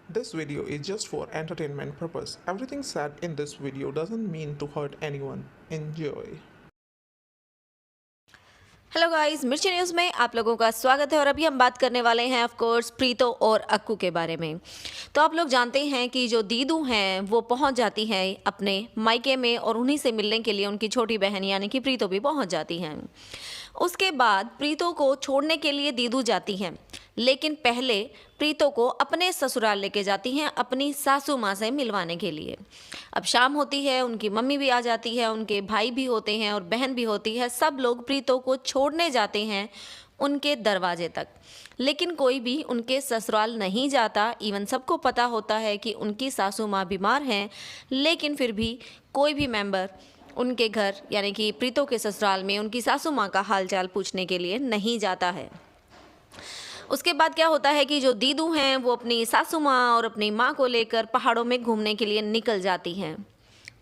This video is just for entertainment purpose. Everything said in this video doesn't mean to hurt anyone. Enjoy. Hello guys, मिर्ची news में आप लोगों का स्वागत है। और अभी हम बात करने वाले हैं ऑफ कोर्स प्रीतो और अक्कू के बारे में। तो आप लोग जानते हैं कि जो दीदू हैं वो पहुंच जाती हैं अपने मायके में और उन्हीं से मिलने के लिए उनकी छोटी बहन यानी कि प्रीतो भी पहुंच जाती हैं। उसके बाद प्रीतो को छोड़ने के लिए दीदू जाती हैं, लेकिन पहले प्रीतो को अपने ससुराल लेके जाती हैं अपनी सासू माँ से मिलवाने के लिए। अब शाम होती है, उनकी मम्मी भी आ जाती है, उनके भाई भी होते हैं और बहन भी होती है। सब लोग प्रीतो को छोड़ने जाते हैं उनके दरवाजे तक, लेकिन कोई भी उनके ससुराल नहीं जाता। इवन सबको पता होता है कि उनकी सासू माँ बीमार हैं, लेकिन फिर भी कोई भी मेंबर उनके घर यानी कि प्रीतो के ससुराल में उनकी सासू माँ का हालचाल पूछने के लिए नहीं जाता है। उसके बाद क्या होता है कि जो दीदू हैं वो अपनी सासू माँ और अपनी माँ को लेकर पहाड़ों में घूमने के लिए निकल जाती हैं।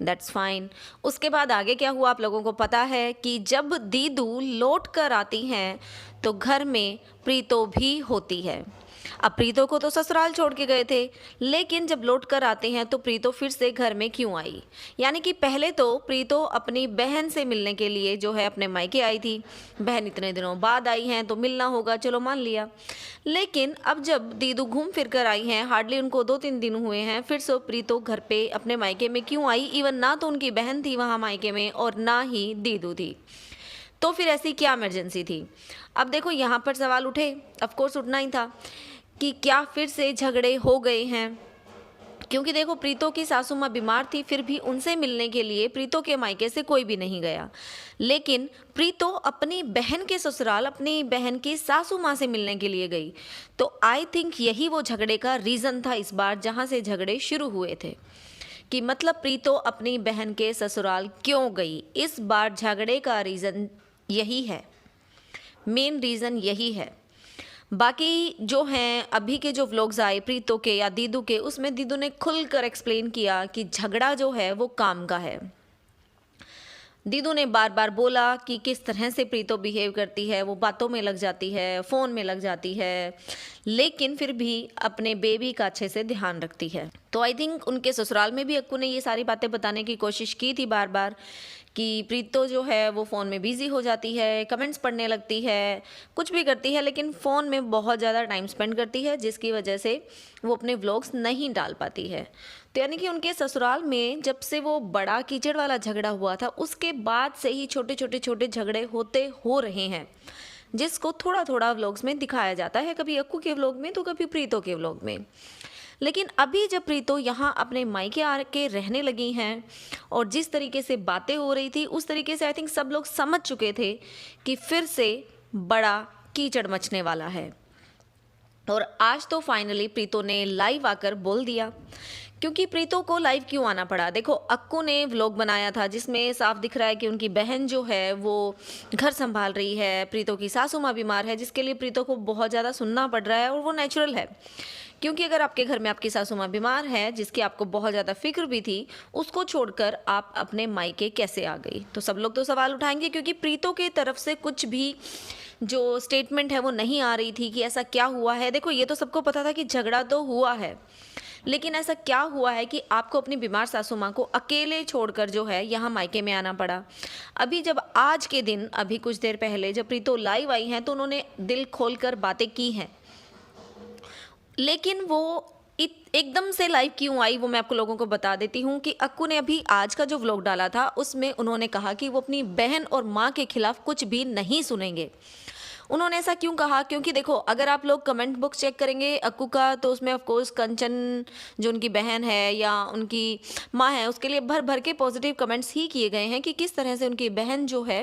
That's fine. उसके बाद आगे क्या हुआ आप लोगों को पता है कि जब दीदू लौट कर आती हैं तो घर में प्रीतो भी होती है। अब प्रीतो को तो ससुराल छोड़ के गए थे, लेकिन जब लौट कर आते हैं तो प्रीतो फिर से घर में क्यों आई? यानी कि पहले तो प्रीतो अपनी बहन से मिलने के लिए जो है अपने मायके आई थी। बहन इतने दिनों बाद आई हैं तो मिलना होगा, चलो मान लिया। लेकिन अब जब दीदू घूम फिर कर आई हैं, हार्डली उनको 2-3 दिन हुए हैं, फिर से प्रीतो घर पे अपने मायके में क्यों आई? इवन ना तो उनकी बहन थी वहाँ मायके में और ना ही दीदू थी। तो फिर ऐसी क्या इमरजेंसी थी? अब देखो यहाँ पर सवाल उठे, ऑफ कोर्स उठना ही था कि क्या फिर से झगड़े हो गए हैं? क्योंकि देखो प्रीतो की सासू माँ बीमार थी, फिर भी उनसे मिलने के लिए प्रीतो के मायके से कोई भी नहीं गया, लेकिन प्रीतो अपनी बहन के ससुराल अपनी बहन की सासू माँ से मिलने के लिए गई। तो आई थिंक यही वो झगड़े का रीज़न था इस बार, जहाँ से झगड़े शुरू हुए थे कि मतलब प्रीतो अपनी बहन के ससुराल क्यों गई। इस बार झगड़े का रीज़न यही है, मेन रीज़न यही है। बाकी जो हैं अभी के जो व्लॉग्स आए प्रीतो के या दीदू के, उसमें दीदू ने खुलकर एक्सप्लेन किया कि झगड़ा जो है वो काम का है। दीदू ने बार बार बोला कि किस तरह से प्रीतो बिहेव करती है, वो बातों में लग जाती है, फ़ोन में लग जाती है, लेकिन फिर भी अपने बेबी का अच्छे से ध्यान रखती है। तो आई थिंक उनके ससुराल में भी अक्कू ने ये सारी बातें बताने की कोशिश की थी बार बार कि प्रीतो जो है वो फ़ोन में बिज़ी हो जाती है, कमेंट्स पढ़ने लगती है, कुछ भी करती है, लेकिन फ़ोन में बहुत ज़्यादा टाइम स्पेंड करती है, जिसकी वजह से वो अपने व्लॉग्स नहीं डाल पाती है। तो यानी कि उनके ससुराल में जब से वो बड़ा कीचड़ वाला झगड़ा हुआ था, उसके बाद से ही छोटे झगड़े होते हो रहे हैं, जिसको थोड़ा थोड़ा व्लॉग्स में दिखाया जाता है, कभी अक्कू के व्लॉग में तो कभी प्रीतो के व्लॉग में। लेकिन अभी जब प्रीतो यहाँ अपने मायके आके रहने लगी हैं और जिस तरीके से बातें हो रही थी, उस तरीके से आई थिंक सब लोग समझ चुके थे कि फिर से बड़ा कीचड़ मचने वाला है। और आज तो फाइनली प्रीतो ने लाइव आकर बोल दिया। क्योंकि प्रीतो को लाइव क्यों आना पड़ा? देखो अक्कू ने व्लॉग बनाया था जिसमें साफ दिख रहा है कि उनकी बहन जो है वो घर संभाल रही है, प्रीतो की सासू माँ बीमार है, जिसके लिए प्रीतो को बहुत ज़्यादा सुनना पड़ रहा है, और वो नेचुरल है। क्योंकि अगर आपके घर में आपकी सासू माँ बीमार है, जिसकी आपको बहुत ज़्यादा फिक्र भी थी, उसको छोड़कर आप अपने मायके कैसे आ गई? तो सब लोग तो सवाल उठाएंगे, क्योंकि प्रीतो की तरफ से कुछ भी जो स्टेटमेंट है वो नहीं आ रही थी कि ऐसा क्या हुआ है। देखो ये तो सबको पता था कि झगड़ा तो हुआ है, लेकिन ऐसा क्या हुआ है कि आपको अपनी बीमार सासू माँ को अकेले छोड़कर जो है यहाँ मायके में आना पड़ा? अभी जब आज के दिन अभी कुछ देर पहले जब प्रीतो लाइव आई हैं तो उन्होंने दिल खोलकर बातें की हैं, लेकिन वो एकदम से लाइव क्यों आई वो मैं आपको लोगों को बता देती हूँ कि अक्कू ने अभी आज का जो व्लॉग डाला था उसमें उन्होंने कहा कि वो अपनी बहन और माँ के खिलाफ कुछ भी नहीं सुनेंगे। उन्होंने ऐसा क्यों कहा? क्योंकि देखो अगर आप लोग कमेंट बुक चेक करेंगे अक्कू का, तो उसमें ऑफ कोर्स कंचन जो उनकी बहन है या उनकी माँ है, उसके लिए भर भर के पॉजिटिव कमेंट्स ही किए गए हैं कि किस तरह से उनकी बहन जो है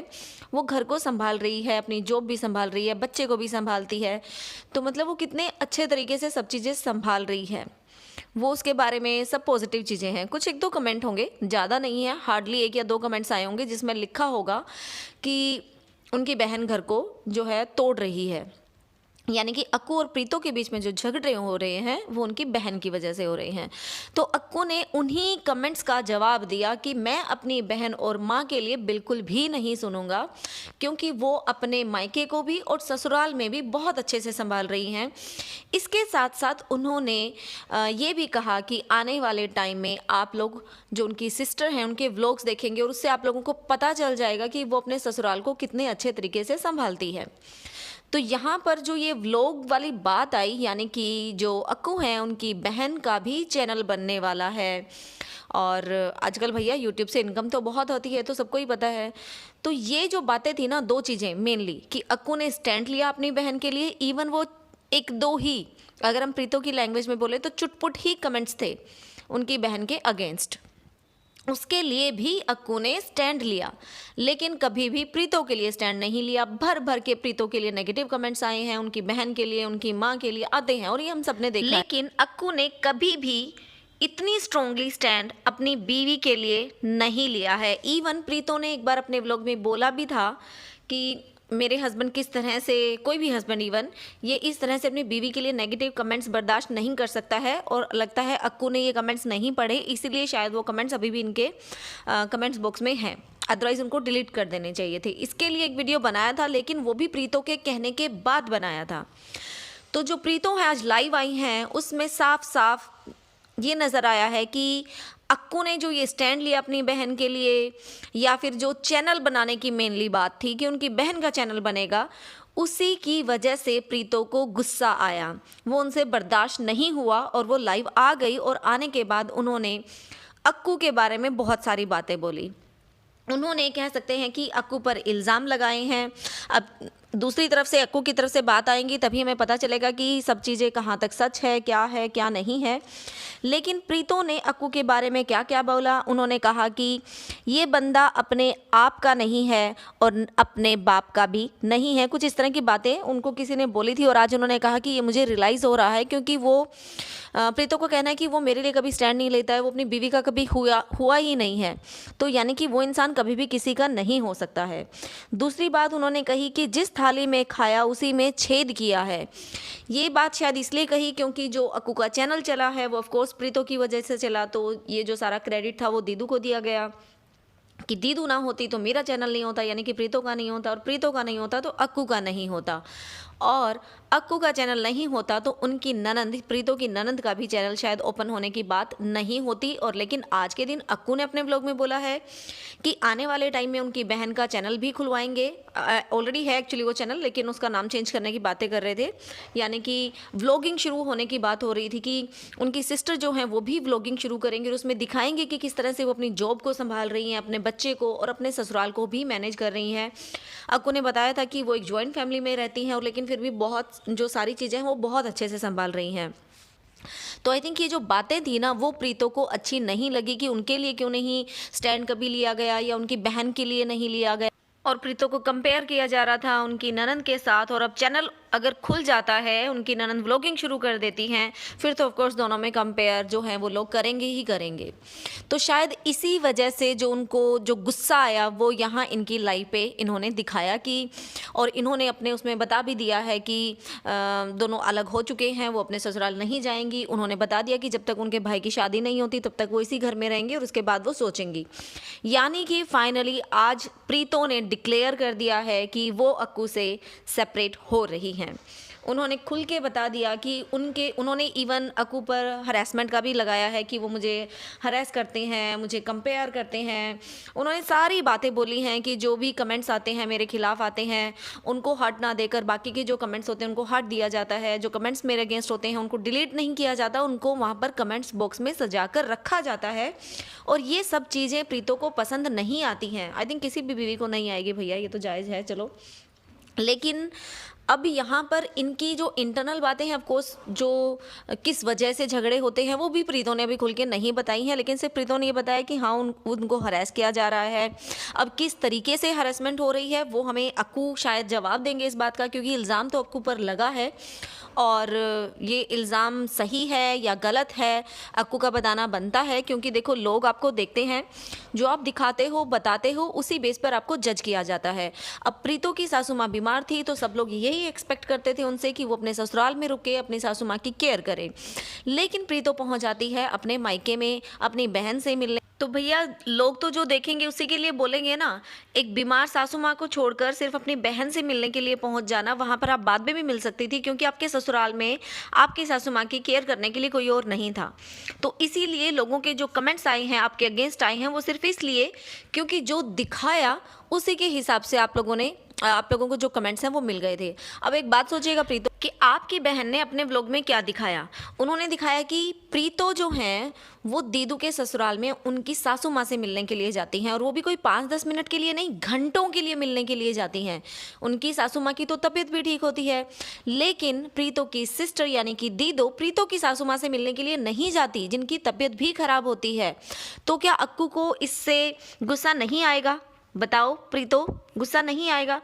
वो घर को संभाल रही है, अपनी जॉब भी संभाल रही है, बच्चे को भी संभालती है। तो मतलब वो कितने अच्छे तरीके से सब चीज़ें संभाल रही है, वो उसके बारे में सब पॉजिटिव चीज़ें हैं। कुछ 1-2 कमेंट होंगे, ज़्यादा नहीं है, हार्डली 1 या 2 कमेंट्स आए होंगे जिसमें लिखा होगा कि उनकी बहन घर को जो है तोड़ रही है। यानी कि अक्कू और प्रीतो के बीच में जो झगड़े हो रहे हैं वो उनकी बहन की वजह से हो रहे हैं। तो अक्कू ने उन्हीं कमेंट्स का जवाब दिया कि मैं अपनी बहन और माँ के लिए बिल्कुल भी नहीं सुनूंगा, क्योंकि वो अपने मायके को भी और ससुराल में भी बहुत अच्छे से संभाल रही हैं। इसके साथ साथ उन्होंने ये भी कहा कि आने वाले टाइम में आप लोग जो उनकी सिस्टर हैं उनके व्लॉग्स देखेंगे और उससे आप लोगों को पता चल जाएगा कि वो अपने ससुराल को कितने अच्छे तरीके से संभालती है। तो यहाँ पर जो ये व्लॉग वाली बात आई, यानी कि जो अक्कू हैं उनकी बहन का भी चैनल बनने वाला है। और आजकल भैया यूट्यूब से इनकम तो बहुत होती है, तो सबको ही पता है। तो ये जो बातें थी ना, दो चीज़ें मेनली, कि अक्कू ने स्टैंड लिया अपनी बहन के लिए, इवन वो एक दो ही, अगर हम प्रीतो की लैंग्वेज में बोले तो चुटपुट ही कमेंट्स थे उनकी बहन के अगेंस्ट, उसके लिए भी अक्कू ने स्टैंड लिया। लेकिन कभी भी प्रीतो के लिए स्टैंड नहीं लिया। भर भर के प्रीतो के लिए नेगेटिव कमेंट्स आए हैं, उनकी बहन के लिए, उनकी माँ के लिए आते हैं, और ये हम सब ने देखा। लेकिन अक्कू ने कभी भी इतनी स्ट्रांगली स्टैंड अपनी बीवी के लिए नहीं लिया है। इवन प्रीतो ने एक बार अपने व्लॉग में बोला भी था कि मेरे हस्बैंड किस तरह से, कोई भी हस्बैंड इवन, ये इस तरह से अपनी बीवी के लिए नेगेटिव कमेंट्स बर्दाश्त नहीं कर सकता है। और लगता है अक्कू ने ये कमेंट्स नहीं पढ़े, इसीलिए शायद वो कमेंट्स अभी भी इनके कमेंट्स बॉक्स में हैं, अदरवाइज उनको डिलीट कर देने चाहिए थे। इसके लिए एक वीडियो बनाया था, लेकिन वो भी प्रीतो के कहने के बाद बनाया था। तो जो प्रीतो है आज लाइव आई हैं, उसमें साफ साफ ये नज़र आया है कि अक्कू ने जो ये स्टैंड लिया अपनी बहन के लिए, या फिर जो चैनल बनाने की मेनली बात थी कि उनकी बहन का चैनल बनेगा, उसी की वजह से प्रीतो को गुस्सा आया। वो उनसे बर्दाश्त नहीं हुआ और वो लाइव आ गई, और आने के बाद उन्होंने अक्कू के बारे में बहुत सारी बातें बोली। उन्होंने, कह सकते हैं कि अक्कू पर इल्ज़ाम लगाए हैं। अब दूसरी तरफ से अक्कू की तरफ से बात आएंगी तभी हमें पता चलेगा कि सब चीज़ें कहाँ तक सच है क्या नहीं है। लेकिन प्रीतो ने अक्कू के बारे में क्या क्या बोला, उन्होंने कहा कि ये बंदा अपने आप का नहीं है और अपने बाप का भी नहीं है। कुछ इस तरह की बातें उनको किसी ने बोली थी, और आज उन्होंने कहा कि ये मुझे रियलाइज़ हो रहा है, क्योंकि वो प्रीतो को कहना है कि वो मेरे लिए कभी स्टैंड नहीं लेता है, वो अपनी बीवी का कभी हुआ ही नहीं है। तो यानी कि वो इंसान कभी भी किसी का नहीं हो सकता है। दूसरी बात उन्होंने कही कि जिस थाली में खाया उसी में छेद किया है। ये बात शायद इसलिए कही क्योंकि जो अक्कू का चैनल चला है वो ऑफकोर्स प्रीतो की वजह से चला, तो ये जो सारा क्रेडिट था वो दीदू को दिया गया कि दीदू ना होती तो मेरा चैनल नहीं होता, यानी कि प्रीतो का नहीं होता, और प्रीतो का नहीं होता तो अक्कू का नहीं होता, और अक्कू का चैनल नहीं होता तो उनकी ननंद, प्रीतो की ननंद का भी चैनल शायद ओपन होने की बात नहीं होती। और लेकिन आज के दिन अक्कू ने अपने व्लॉग में बोला है कि आने वाले टाइम में उनकी बहन का चैनल भी खुलवाएंगे। ऑलरेडी है एक्चुअली वो चैनल, लेकिन उसका नाम चेंज करने की बातें कर रहे थे। यानी कि व्लॉगिंग शुरू होने की बात हो रही थी कि उनकी सिस्टर जो हैं वो भी व्लॉगिंग शुरू करेंगे, और उसमें दिखाएंगे कि किस तरह से वो अपनी जॉब को संभाल रही हैं, अपने बच्चे को और अपने ससुराल को भी मैनेज कर रही हैं। अक्कू ने बताया था कि वो एक जॉइंट फैमिली में रहती हैं, और लेकिन फिर भी बहुत जो सारी चीज़ें हैं वो बहुत अच्छे से संभाल रही हैं। तो आई थिंक ये जो बातें थी ना वो प्रीतो को अच्छी नहीं लगी कि उनके लिए क्यों नहीं स्टैंड कभी लिया गया, या उनकी बहन के लिए नहीं लिया गया, और प्रीतो को कंपेयर किया जा रहा था उनकी ननंद के साथ। और अब चैनल अगर खुल जाता है, उनकी ननंद व्लॉगिंग शुरू कर देती हैं, फिर तो ऑफकोर्स दोनों में कंपेयर जो है वो लोग करेंगे ही करेंगे। तो शायद इसी वजह से जो उनको जो गुस्सा आया वो यहाँ इनकी लाइव पे इन्होंने दिखाया कि, और इन्होंने अपने उसमें बता भी दिया है कि दोनों अलग हो चुके हैं, वो अपने ससुराल नहीं जाएंगी। उन्होंने बता दिया कि जब तक उनके भाई की शादी नहीं होती तब तक वो इसी घर में रहेंगे, और उसके बाद वो सोचेंगी। यानी कि फाइनली आज प्रीतो ने डिक्लेयर कर दिया है कि वो अक्कू से सेपरेट हो रही हैं। उन्होंने खुल के बता दिया कि उन्होंने इवन अक्कू पर हरासमेंट का भी लगाया है कि वो मुझे हरास करते हैं, मुझे कंपेयर करते हैं। उन्होंने सारी बातें बोली हैं कि जो भी कमेंट्स आते हैं मेरे खिलाफ आते हैं, उनको हर्ट ना देकर बाकी के जो कमेंट्स होते हैं उनको हर्ट दिया जाता है। जो कमेंट्स मेरे अगेंस्ट होते हैं उनको डिलीट नहीं किया जाता, उनको वहाँ पर कमेंट्स बॉक्स में सजा कर रखा जाता है। और ये सब चीज़ें प्रीतो को पसंद नहीं आती हैं। आई थिंक किसी भी बीवी को नहीं आएगी भैया, ये तो जायज़ है, चलो। लेकिन अब यहाँ पर इनकी जो इंटरनल बातें हैं, ऑफकोर्स जो किस वजह से झगड़े होते हैं वो भी प्रीतो ने अभी खुल के नहीं बताई हैं, लेकिन सिर्फ प्रीतो ने ये बताया कि हाँ उनको हरास किया जा रहा है। अब किस तरीके से हरासमेंट हो रही है वो हमें अक्कू शायद जवाब देंगे इस बात का, क्योंकि इल्ज़ाम तो अक्कू पर लगा है। और ये इल्ज़ाम सही है या गलत है, अक्कू का बताना बनता है, क्योंकि देखो लोग आपको देखते हैं, जो आप दिखाते हो बताते हो उसी बेस पर आपको जज किया जाता है। अब प्रीतो की सासू माँ बीमार थी तो सब लोग यही एक्सपेक्ट करते थे उनसे कि वो अपने ससुराल में रुके, अपनी सासू माँ की केयर करे, लेकिन प्रीतो पहुंच जाती है अपने मायके में अपनी बहन से मिलने। तो भैया लोग तो जो देखेंगे उसी के लिए बोलेंगे ना। एक बीमार सासू माँ को छोड़कर सिर्फ अपनी बहन से मिलने के लिए पहुंच जाना, वहां पर आप बाद में भी मिल सकती थी, क्योंकि आपके ससुराल में आपकी सासू माँ की केयर करने के लिए कोई और नहीं था। तो इसीलिए लोगों के जो कमेंट्स आए हैं, आपके अगेंस्ट आए हैं, वो सिर्फ इसलिए क्योंकि जो दिखाया उसी के हिसाब से आप लोगों को जो कमेंट्स हैं वो मिल गए थे। अब एक बात सोचिएगा प्रीतो, कि आपकी बहन ने अपने व्लॉग में क्या दिखाया। उन्होंने दिखाया कि प्रीतो जो हैं वो दीदू के ससुराल में उनकी सासू माँ से मिलने के लिए जाती हैं, और वो भी कोई 5-10 मिनट के लिए नहीं, घंटों के लिए मिलने के लिए जाती हैं। उनकी सासू माँ की तो तबीयत भी ठीक होती है, लेकिन प्रीतो की सिस्टर यानी कि दीदो प्रीतो की सासू माँ से मिलने के लिए नहीं जाती, जिनकी तबीयत भी खराब होती है। तो क्या अक्कू को इससे गुस्सा नहीं आएगा? बताओ प्रीतो, गुस्सा नहीं आएगा?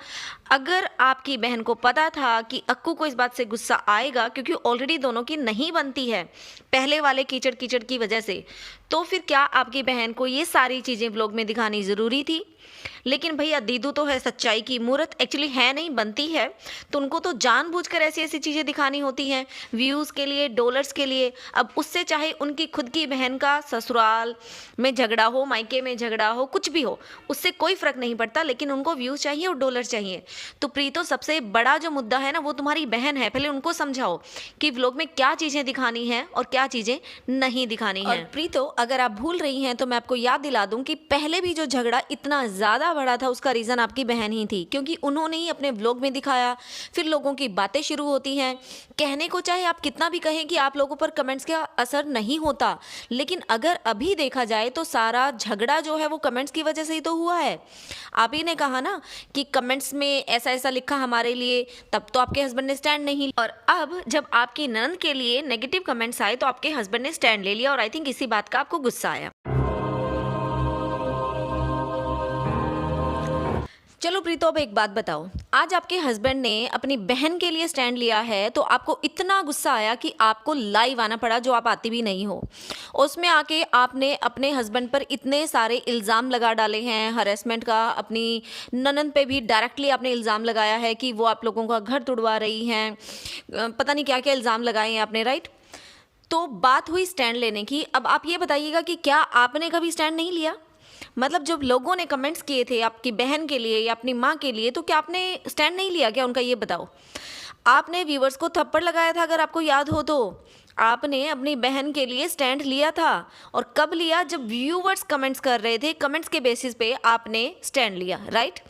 अगर आपकी बहन को पता था कि अक्कू को इस बात से गुस्सा आएगा, क्योंकि ऑलरेडी दोनों की नहीं बनती है पहले वाले कीचड़ कीचड़ की वजह से, तो फिर क्या आपकी बहन को ये सारी चीज़ें व्लॉग में दिखानी ज़रूरी थी? लेकिन भैया दीदू तो है सच्चाई की मूर्त, एक्चुअली है नहीं, बनती है, तो उनको तो जानबूझकर ऐसी ऐसी चीज़ें दिखानी होती हैं व्यूज़ के लिए, डॉलर्स के लिए। अब उससे चाहे उनकी खुद की बहन का ससुराल में झगड़ा हो, मायके में झगड़ा हो, कुछ भी हो, उससे कोई फ़र्क नहीं पड़ता, लेकिन उनको व्यूज़ चाहिए और डॉलर्स चाहिए। तो प्रीतो सबसे बड़ा जो मुद्दा है ना, वो तुम्हारी बहन है। पहले उनको समझाओ कि व्लॉग में क्या चीज़ें दिखानी हैं और क्या चीज़ें नहीं दिखानी हैं। और प्रीतो, अगर आप भूल रही हैं तो मैं आपको याद दिला दूं कि पहले भी जो झगड़ा इतना ज़्यादा बड़ा था उसका रीज़न आपकी बहन ही थी, क्योंकि उन्होंने ही अपने व्लॉग में दिखाया। फिर लोगों की बातें शुरू होती हैं, कहने को चाहे आप कितना भी कहें कि आप लोगों पर कमेंट्स का असर नहीं होता, लेकिन अगर अभी देखा जाए तो सारा झगड़ा जो है वो कमेंट्स की वजह से ही तो हुआ है। आप ही ने कहा ना कि कमेंट्स में ऐसा ऐसा लिखा हमारे लिए, तब तो आपके हस्बैंड ने स्टैंड नहीं लिया, और अब जब आपकी ननद के लिए नेगेटिव कमेंट्स आए तो आपके हस्बैंड ने स्टैंड ले लिया, और आई थिंक इसी बात का आपको गुस्सा आया। चलो प्रीतो, अब एक बात बताओ, आज आपके हस्बैंड ने अपनी बहन के लिए स्टैंड लिया है तो आपको इतना गुस्सा आया कि आपको लाइव आना पड़ा, जो आप आती भी नहीं हो। उसमें आके आपने अपने हस्बैंड पर इतने सारे इल्ज़ाम लगा डाले हैं, हरेसमेंट का। अपनी ननद पे भी डायरेक्टली आपने इल्ज़ाम लगाया है कि वो आप लोगों का घर तुड़वा रही हैं, पता नहीं क्या क्या इल्ज़ाम लगाए हैं आपने, राइट? तो बात हुई स्टैंड लेने की। अब आप ये बताइएगा कि क्या आपने कभी स्टैंड नहीं लिया? मतलब जब लोगों ने कमेंट्स किए थे आपकी बहन के लिए या अपनी माँ के लिए, तो क्या आपने स्टैंड नहीं लिया क्या उनका? ये बताओ। आपने व्यूवर्स को थप्पड़ लगाया था, अगर आपको याद हो तो। आपने अपनी बहन के लिए स्टैंड लिया था, और कब लिया? जब व्यूवर्स कमेंट्स कर रहे थे, कमेंट्स के बेसिस पे आपने स्टैंड लिया, राइट?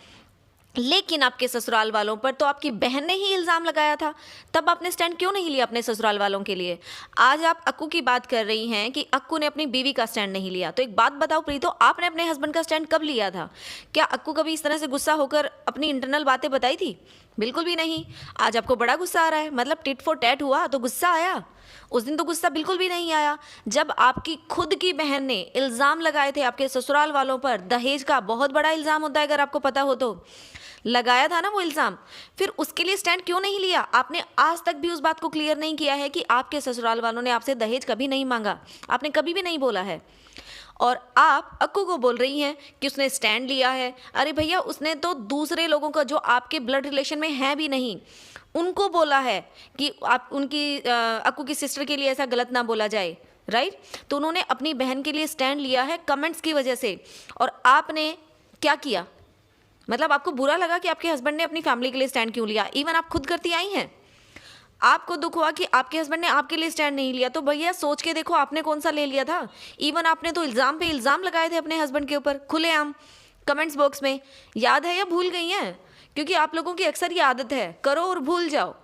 लेकिन आपके ससुराल वालों पर तो आपकी बहन ने ही इल्ज़ाम लगाया था, तब आपने स्टैंड क्यों नहीं लिया अपने ससुराल वालों के लिए? आज आप अक्कू की बात कर रही हैं कि अक्कू ने अपनी बीवी का स्टैंड नहीं लिया, तो एक बात बताओ प्रीतो, आपने अपने हस्बैंड का स्टैंड कब लिया था? क्या अक्कू कभी इस तरह से गुस्सा होकर अपनी इंटरनल बातें बताई थी? बिल्कुल भी नहीं। आज आपको बड़ा गुस्सा आ रहा है, मतलब टिट फॉर टैट हुआ तो गुस्सा आया। उस दिन तो गुस्सा बिल्कुल भी नहीं आया, जब आपकी खुद की बहन ने इल्ज़ाम लगाए थे आपके ससुराल वालों पर। दहेज का बहुत बड़ा इल्ज़ाम होता है, अगर आपको पता हो तो। लगाया था ना वो इल्ज़ाम, फिर उसके लिए स्टैंड क्यों नहीं लिया? आपने आज तक भी उस बात को क्लियर नहीं किया है कि आपके ससुराल वालों ने आपसे दहेज कभी नहीं मांगा, आपने कभी भी नहीं बोला है। और आप अक्कू को बोल रही हैं कि उसने स्टैंड लिया है। अरे भैया, उसने तो दूसरे लोगों का, जो आपके ब्लड रिलेशन में है भी नहीं, उनको बोला है कि आप उनकी अक्कू की सिस्टर के लिए ऐसा गलत ना बोला जाए, राइट? तो उन्होंने अपनी बहन के लिए स्टैंड लिया है कमेंट्स की वजह से, और आपने क्या किया? मतलब आपको बुरा लगा कि आपके हस्बैंड ने अपनी फैमिली के लिए स्टैंड क्यों लिया? इवन आप खुद करती आई हैं, आपको दुख हुआ कि आपके हस्बैंड ने आपके लिए स्टैंड नहीं लिया, तो भैया सोच के देखो आपने कौन सा ले लिया था। इवन आपने तो इल्ज़ाम पे इल्ज़ाम लगाए थे अपने हस्बैंड के ऊपर, खुलेआम कमेंट्स बॉक्स में। याद है या भूल गई हैं? क्योंकि आप लोगों की अक्सर ये आदत है, करो और भूल जाओ।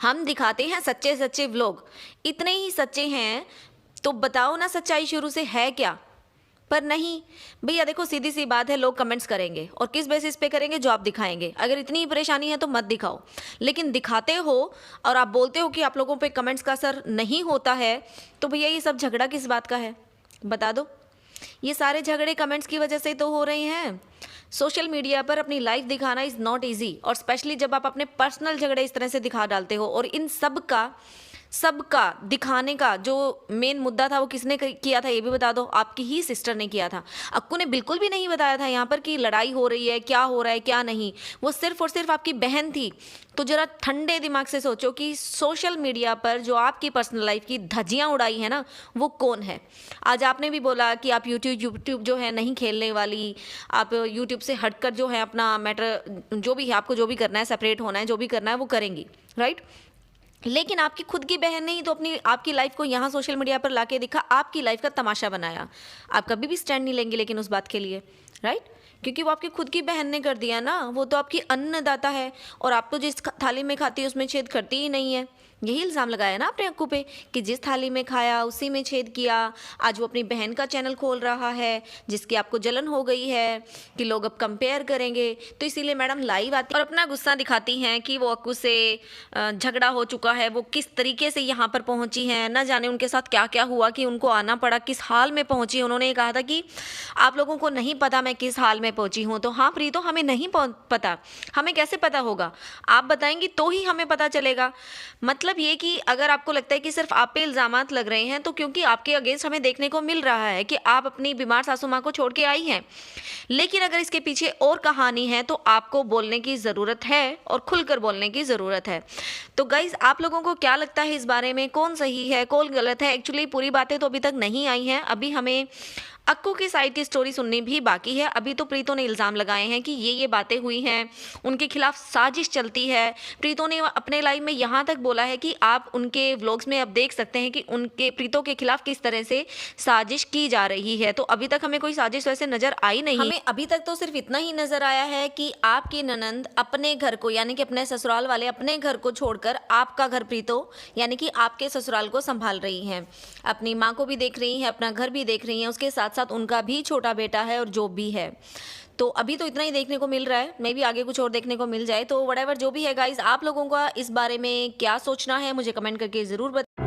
हम दिखाते हैं सच्चे सच्चे व्लॉग, इतने ही सच्चे हैं, तो बताओ ना सच्चाई शुरू से है क्या? पर नहीं भैया, देखो सीधी सी बात है, लोग कमेंट्स करेंगे, और किस बेसिस पे करेंगे? जो आप दिखाएंगे। अगर इतनी ही परेशानी है तो मत दिखाओ, लेकिन दिखाते हो और आप बोलते हो कि आप लोगों पे कमेंट्स का असर नहीं होता है, तो भैया ये सब झगड़ा किस बात का है? बता दो। ये सारे झगड़े कमेंट्स की वजह से तो हो रहे हैं। सोशल मीडिया पर अपनी लाइफ दिखाना इज़ नॉट ईजी, और स्पेशली जब आप अपने पर्सनल झगड़े इस तरह से दिखा डालते हो। और इन सबका दिखाने का जो मेन मुद्दा था वो किसने किया था, ये भी बता दो। आपकी ही सिस्टर ने किया था। अक्कू ने बिल्कुल भी नहीं बताया था यहाँ पर कि लड़ाई हो रही है, क्या हो रहा है क्या नहीं। वो सिर्फ और सिर्फ आपकी बहन थी। तो जरा ठंडे दिमाग से सोचो कि सोशल मीडिया पर जो आपकी पर्सनल लाइफ की धज्जियां उड़ाई है ना, वो कौन है। आज आपने भी बोला कि आप यूट्यूब जो है नहीं खेलने वाली, आप यूट्यूब से हटकर जो है अपना मैटर जो भी है, आपको जो भी करना है, सेपरेट होना है, जो भी करना है वो करेंगी, राइट। लेकिन आपकी खुद की बहन ने ही तो आपकी लाइफ को यहाँ सोशल मीडिया पर लाके दिखा, आपकी लाइफ का तमाशा बनाया। आप कभी भी स्टैंड नहीं लेंगे लेकिन उस बात के लिए, राइट। क्योंकि वो आपकी खुद की बहन ने कर दिया ना, वो तो आपकी अन्नदाता है। और आप तो जिस थाली में खाती है उसमें छेद करती ही नहीं है। यही इल्ज़ाम लगाया ना आपने अक्कू पे कि जिस थाली में खाया उसी में छेद किया। आज वो अपनी बहन का चैनल खोल रहा है, जिसकी आपको जलन हो गई है कि लोग अब कंपेयर करेंगे। तो इसीलिए मैडम लाइव आती और अपना गुस्सा दिखाती हैं कि वो अक्कू से झगड़ा हो चुका है, वो किस तरीके से यहाँ पर पहुँची हैं, न जाने उनके साथ क्या क्या हुआ कि उनको आना पड़ा, किस हाल में पहुँची। उन्होंने कहा था कि आप लोगों को नहीं पता मैं किस हाल में पहुँची हूँ। तो हाँ प्रीतो, हमें नहीं पता। हमें कैसे पता होगा? आप बताएंगी तो ही हमें पता चलेगा। मतलब ये कि अगर आपको लगता है कि सिर्फ आप पे इल्ज़ामात लग रहे हैं, तो क्योंकि आपके अगेंस्ट हमें देखने को मिल रहा है कि आप अपनी बीमार सासू माँ को छोड़ के आई हैं। लेकिन अगर इसके पीछे और कहानी है तो आपको बोलने की ज़रूरत है, और खुलकर बोलने की ज़रूरत है। तो गाइज़, आप लोगों को क्या लगता है इस बारे में, कौन सही है कौन गलत है? एक्चुअली पूरी बातें तो अभी तक नहीं आई हैं। अभी हमें अक्कू की साइड की स्टोरी सुननी भी बाकी है। अभी तो प्रीतो ने इल्ज़ाम लगाए हैं कि ये बातें हुई हैं, उनके खिलाफ साजिश चलती है। प्रीतो ने अपने लाइव में यहाँ तक बोला है कि आप उनके व्लॉग्स में अब देख सकते हैं कि उनके प्रीतो के खिलाफ किस तरह से साजिश की जा रही है। तो अभी तक हमें कोई साजिश वैसे नज़र आई नहीं। हमें अभी तक तो सिर्फ इतना ही नज़र आया है कि आपकी ननंद अपने घर को, यानी कि अपने ससुराल वाले अपने घर को छोड़कर आपका घर प्रीतो यानी कि आपके ससुराल को संभाल रही हैं। अपनी माँ को भी देख रही हैं, अपना घर भी देख रही हैं, उसके साथ साथ उनका भी छोटा बेटा है और जॉब भी है। तो अभी तो इतना ही देखने को मिल रहा है, मे भी आगे कुछ और देखने को मिल जाए। तो व्हाटएवर जो भी है गाइज, आप लोगों का इस बारे में क्या सोचना है मुझे कमेंट करके ज़रूर बताएं।